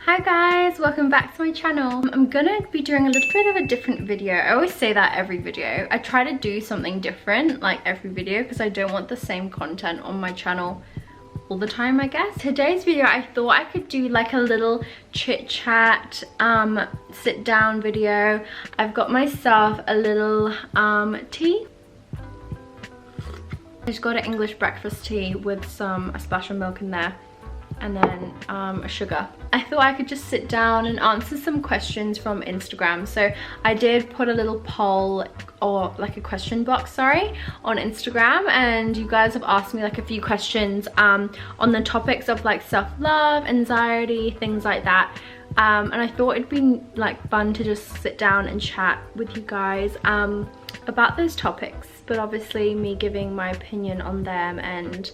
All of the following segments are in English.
Hi guys, welcome back to my channel. I'm gonna be doing a little bit of a different video. I always say that every video. I try to do something different like every video because I don't want the same content on my channel all the time, I guess. Today's video, I thought I could do like a little chit chat, sit down video. I've got myself a little tea. I just got an English breakfast tea with a splash of milk in there. And then a sugar. I thought I could just sit down and answer some questions from Instagram. So I did put a little poll, or like a question box, sorry, on Instagram, and you guys have asked me like a few questions on the topics of like self-love, anxiety, things like that. And I thought it'd be like fun to just sit down and chat with you guys about those topics, but obviously me giving my opinion on them and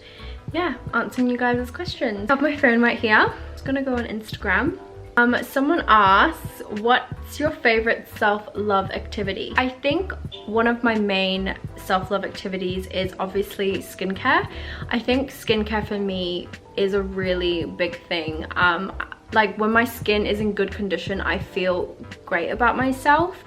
yeah, answering you guys' questions. I have my phone right here. I'm just gonna go on Instagram. Someone asks, what's your favorite self-love activity? I think one of my main self-love activities is obviously skincare. I think skincare for me is a really big thing. Like when my skin is in good condition, I feel great about myself.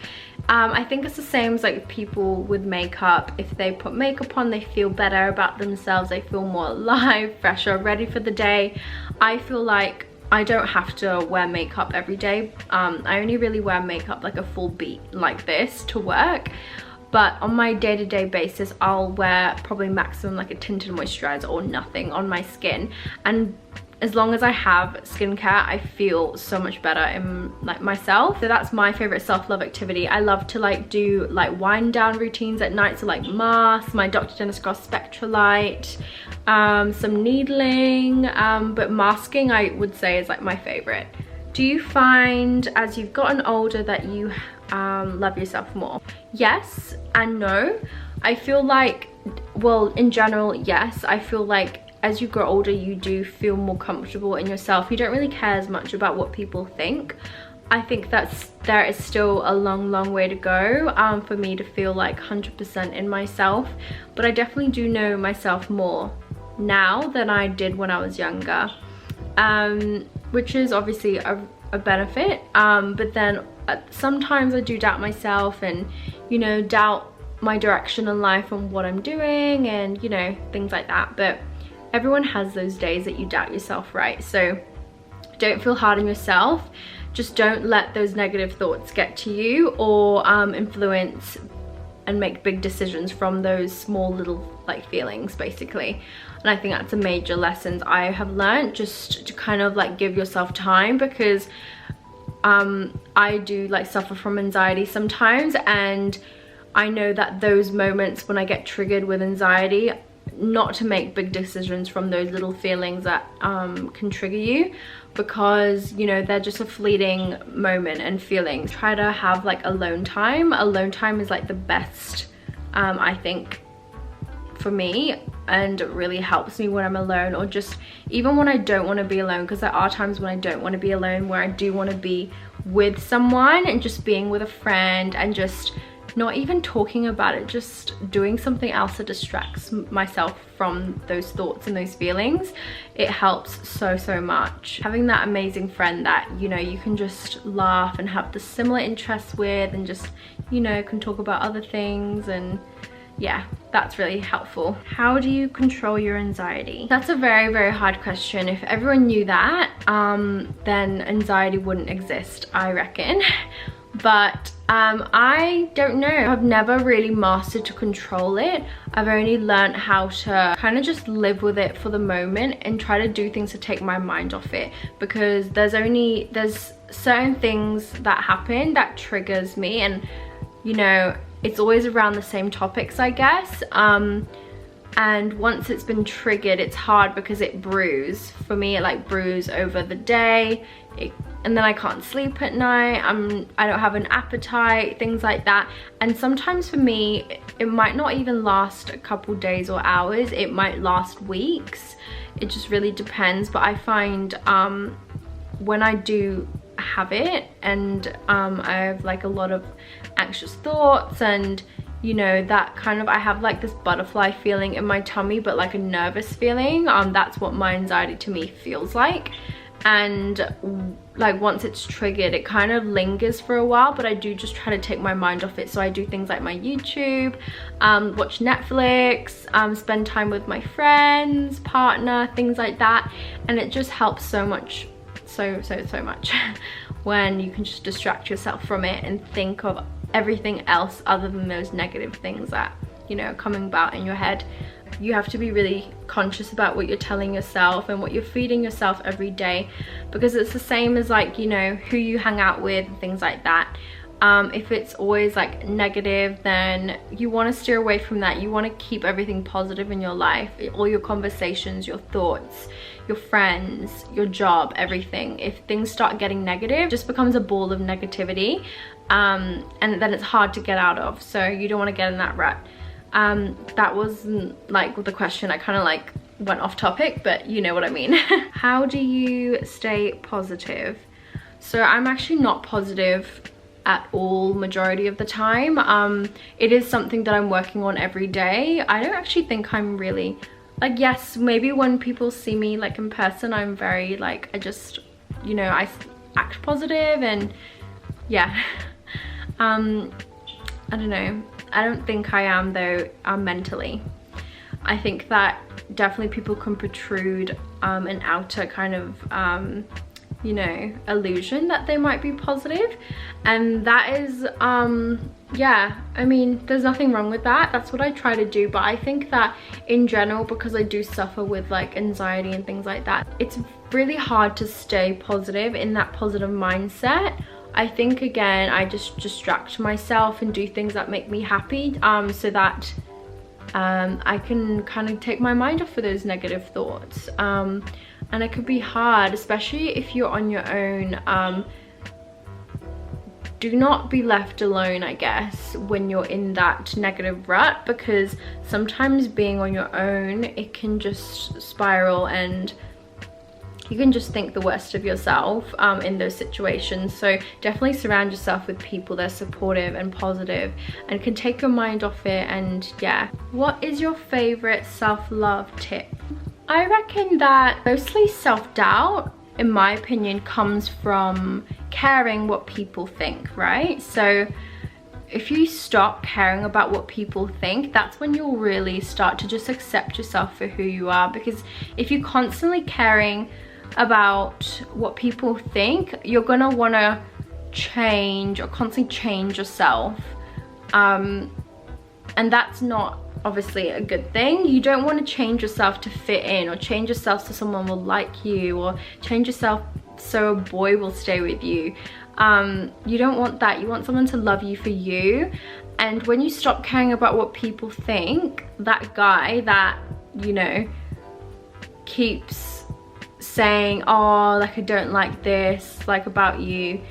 I think it's the same as like people with makeup. If they put makeup on, they feel better about themselves. They feel more alive, fresher, ready for the day. I feel like I don't have to wear makeup every day. I only really wear makeup like a full beat like this to work. But on my day-to-day basis, I'll wear probably maximum like a tinted moisturizer or nothing on my skin. And as long as I have skincare, I feel so much better in like myself. So that's my favorite self-love activity. I love to like do like wind down routines at night. So like masks, my Dr. Dennis Gross Spectralite, some needling, but masking I would say is like my favorite. Do you find as you've gotten older that you love yourself more? Yes and no. I feel like, well, in general, yes. I feel like as you grow older, you do feel more comfortable in yourself. You don't really care as much about what people think. I think there is still a long way to go for me to feel like 100% in myself. But I definitely do know myself more now than I did when I was younger, which is obviously a benefit. But then sometimes I do doubt myself and, you know, doubt my direction in life and what I'm doing and, you know, things like that. But everyone has those days that you doubt yourself, right? So don't feel hard on yourself. Just don't let those negative thoughts get to you or influence and make big decisions from those small little like feelings, basically. And I think that's a major lesson I have learned, just to kind of like give yourself time, because I do like suffer from anxiety sometimes, and I know that those moments when I get triggered with anxiety, not to make big decisions from those little feelings that can trigger you, because you know they're just a fleeting moment and feelings. Try to have like alone time. Alone time is like the best, I think, for me, and it really helps me when I'm alone, or just even when I don't want to be alone, because there are times when I don't want to be alone, where I do want to be with someone and just being with a friend and just not even talking about it, just doing something else that distracts myself from those thoughts and those feelings. It helps so much. Having that amazing friend that, you know, you can just laugh and have the similar interests with, and just, you know, can talk about other things, and yeah, that's really helpful. How do you control your anxiety? That's a very hard question. If everyone knew that, then anxiety wouldn't exist, I reckon. But I don't know. I've never really mastered to control it. I've only learned how to kind of just live with it for the moment and try to do things to take my mind off it, because there's certain things that happen that triggers me, and you know, it's always around the same topics, I guess. And once it's been triggered, it's hard because it brews. For me, it like brews over the day, and then I can't sleep at night. I don't have an appetite, things like that. And sometimes for me, it might not even last a couple days or hours. It might last weeks. It just really depends. But I find when I do have it, and I have like a lot of anxious thoughts, and you know, that kind of, I have like this butterfly feeling in my tummy, but like a nervous feeling. That's what my anxiety to me feels like. and like once it's triggered, it kind of lingers for a while, but I do just try to take my mind off it. So I do things like my YouTube, watch Netflix, spend time with my friends, partner, things like that, and it just helps so much, so much when you can just distract yourself from it and think of everything else other than those negative things that, you know, are coming about in your head. You have to be really conscious about what you're telling yourself and what you're feeding yourself every day, because it's the same as, like, you know, who you hang out with and things like that. If it's always like negative, then you want to steer away from that. You want to keep everything positive in your life, all your conversations, your thoughts, your friends, your job, everything. If things start getting negative, it just becomes a ball of negativity, and then it's hard to get out of. So you don't want to get in that rut. That wasn't like the question. I kind of like went off topic, but you know what I mean. How do you stay positive? So I'm actually not positive at all majority of the time. It is something that I'm working on every day. I don't actually think I'm really, like, yes, maybe when people see me like in person, I'm very like, I just, you know, I act positive and yeah. I don't know. I don't think I am though, mentally. I think that definitely people can protrude an outer kind of you know, illusion that they might be positive, and that is yeah, I mean, there's nothing wrong with that. That's what I try to do. But I think that in general, because I do suffer with like anxiety and things like that, it's really hard to stay positive in that positive mindset. I think, again, I just distract myself and do things that make me happy, so that I can kind of take my mind off of those negative thoughts. And it could be hard, especially if you're on your own. Do not be left alone, I guess, when you're in that negative rut, because sometimes being on your own, it can just spiral and you can just think the worst of yourself in those situations. So definitely surround yourself with people that are supportive and positive and can take your mind off it. And yeah, what is your favorite self-love tip? I reckon that mostly self-doubt, in my opinion, comes from caring what people think, right? So if you stop caring about what people think, that's when you'll really start to just accept yourself for who you are. Because if you're constantly caring about what people think, you're gonna want to change or constantly change yourself, and that's not obviously a good thing. You don't want to change yourself to fit in, or change yourself so someone will like you, or change yourself so a boy will stay with you. You don't want that. You want someone to love you for you. And when you stop caring about what people think, that guy that, you know, keeps saying, oh, like, I don't like this, like, about you,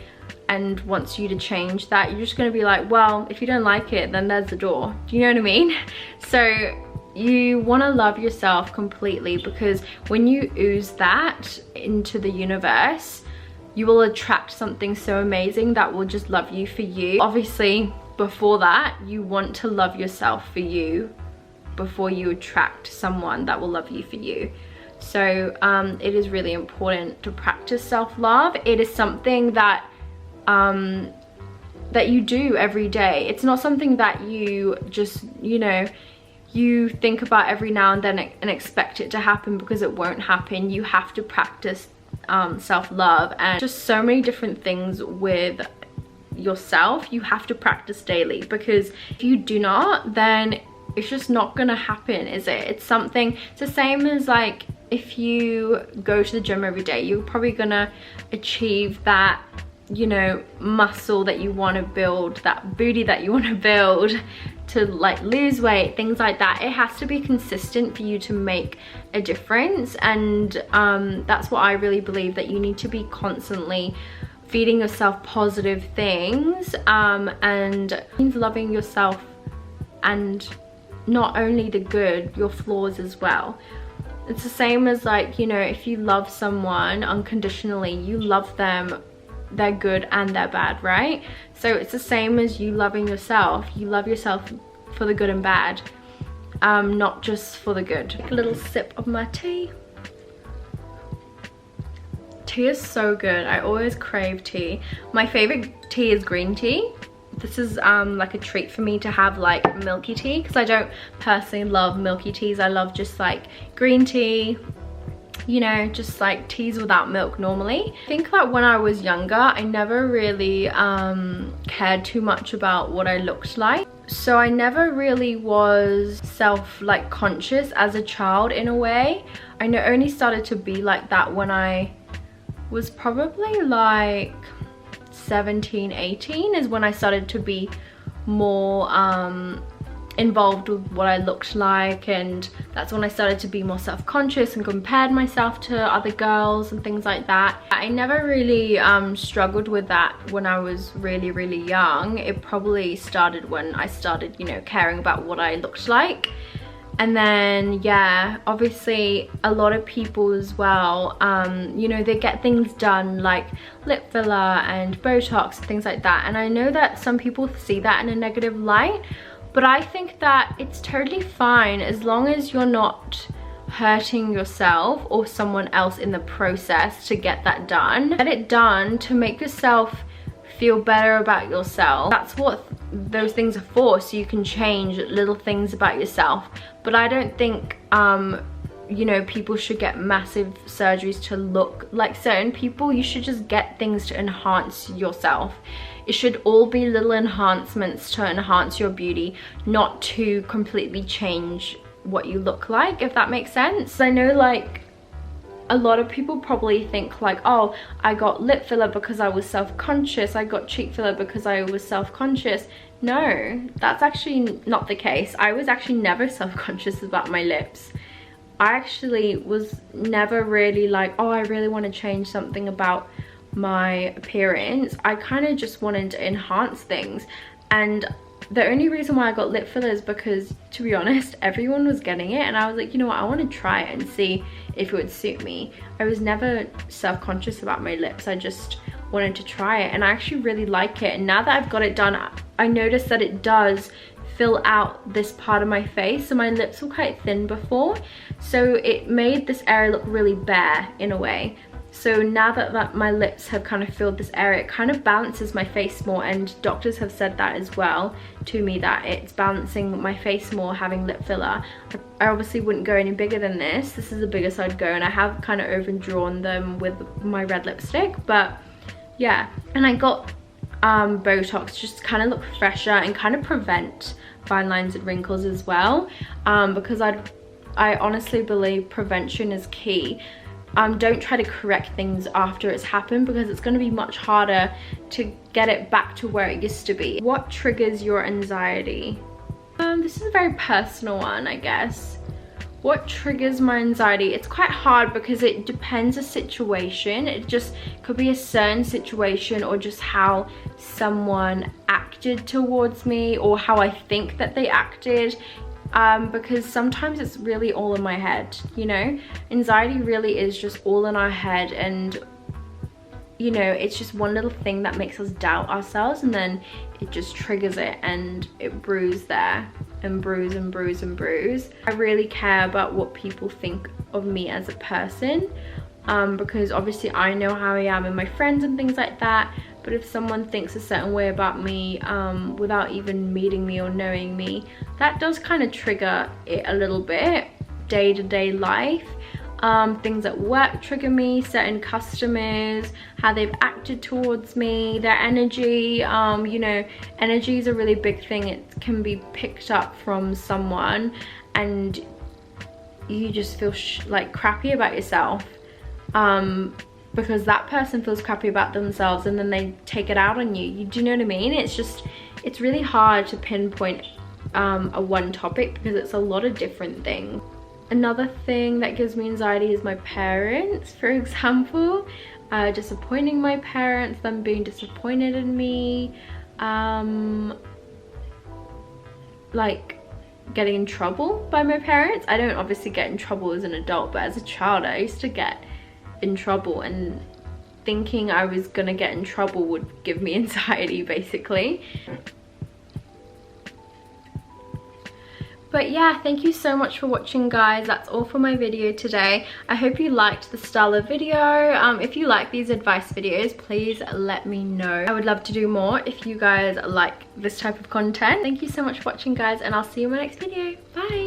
and wants you to change that, you're just going to be like, well, if you don't like it, then there's the door. Do you know what I mean? So you want to love yourself completely, because when you ooze that into the universe, you will attract something so amazing that will just love you for you. Obviously, before that, you want to love yourself for you before you attract someone that will love you for you. So it is really important to practice self-love. It is something that that you do every day. It's not something that you just, you know, you think about every now and then and expect it to happen, because it won't happen. You have to practice self-love, and just so many different things with yourself you have to practice daily, because if you do not, then it's just not gonna happen, is it? It's something, it's the same as like if you go to the gym every day, you're probably gonna achieve that, you know, muscle that you want to build, that booty that you want to build, to like lose weight, things like that. It has to be consistent for you to make a difference. And that's what I really believe, that you need to be constantly feeding yourself positive things, and loving yourself, and not only the good, your flaws as well. It's the same as, like, you know, if you love someone unconditionally, you love them, their good and their bad, right? So it's the same as you loving yourself. You love yourself for the good and bad, not just for the good. A little sip of my tea. Tea is so good. I always crave tea. My favorite tea is green tea. This is like a treat for me to have like milky tea, because I don't personally love milky teas. I love just like green tea, you know, just like teas without milk normally. I think that when I was younger, I never really cared too much about what I looked like. So I never really was conscious as a child in a way. I only started to be like that when I was probably like 17, 18 is when I started to be more involved with what I looked like, and that's when I started to be more self-conscious and compared myself to other girls and things like that. I never really struggled with that when I was really young. It probably started when I started, you know, caring about what I looked like. And then, yeah, obviously a lot of people as well, you know, they get things done like lip filler and Botox and things like that. And I know that some people see that in a negative light, but I think that it's totally fine as long as you're not hurting yourself or someone else in the process to get that done. Get it done to make yourself feel better about yourself. That's what those things are for, so you can change little things about yourself. But I don't think you know, people should get massive surgeries to look like certain people. You should just get things to enhance yourself. It should all be little enhancements to enhance your beauty, not to completely change what you look like, if that makes sense. I know like a lot of people probably think like, oh, I got lip filler because I was self-conscious, I got cheek filler because I was self-conscious. No, that's actually not the case. I was actually never self-conscious about my lips. I actually was never really like, oh, I really want to change something about my appearance. I kind of just wanted to enhance things. And the only reason why I got lip filler is because, to be honest, everyone was getting it, and I was like, you know what, I want to try it and see if it would suit me. I was never self-conscious about my lips. I just wanted to try it, and I actually really like it. And now that I've got it done, I noticed that it does fill out this part of my face. So my lips were quite thin before, so it made this area look really bare in a way. So now that my lips have kind of filled this area, it kind of balances my face more, and doctors have said that as well to me, that it's balancing my face more having lip filler. I obviously wouldn't go any bigger than this. This is the biggest I'd go, and I have kind of overdrawn them with my red lipstick, but yeah. And I got Botox just to kind of look fresher and kind of prevent fine lines and wrinkles as well, because I honestly believe prevention is key. Don't try to correct things after it's happened, because it's going to be much harder to get it back to where it used to be. What triggers your anxiety? This is a very personal one, I guess. What triggers my anxiety? It's quite hard because it depends the situation. It just could be a certain situation, or just how someone acted towards me, or how I think that they acted. Because sometimes it's really all in my head, you know? Anxiety really is just all in our head, and you know, it's just one little thing that makes us doubt ourselves, and then it just triggers it, and it brews there, and brews and brews and brews. I really care about what people think of me as a person, because obviously I know how I am in my friends and things like that. But if someone thinks a certain way about me without even meeting me or knowing me, that does kind of trigger it a little bit. Day-to-day life, things at work trigger me, certain customers, how they've acted towards me, their energy. You know, energy is a really big thing. It can be picked up from someone, and you just feel like crappy about yourself. Because that person feels crappy about themselves, and then they take it out on you. Do you know what I mean? It's really hard to pinpoint a one topic, because it's a lot of different things. Another thing that gives me anxiety is my parents, for example. Disappointing my parents, them being disappointed in me. Like getting in trouble by my parents. I don't obviously get in trouble as an adult, but as a child I used to get in trouble, and thinking I was gonna get in trouble would give me anxiety, basically. But yeah, thank you so much for watching, guys. That's all for my video today. I hope you liked the style of video. If you like these advice videos, please let me know. I would love to do more if you guys like this type of content. Thank you so much for watching, guys, and I'll see you in my next video. Bye.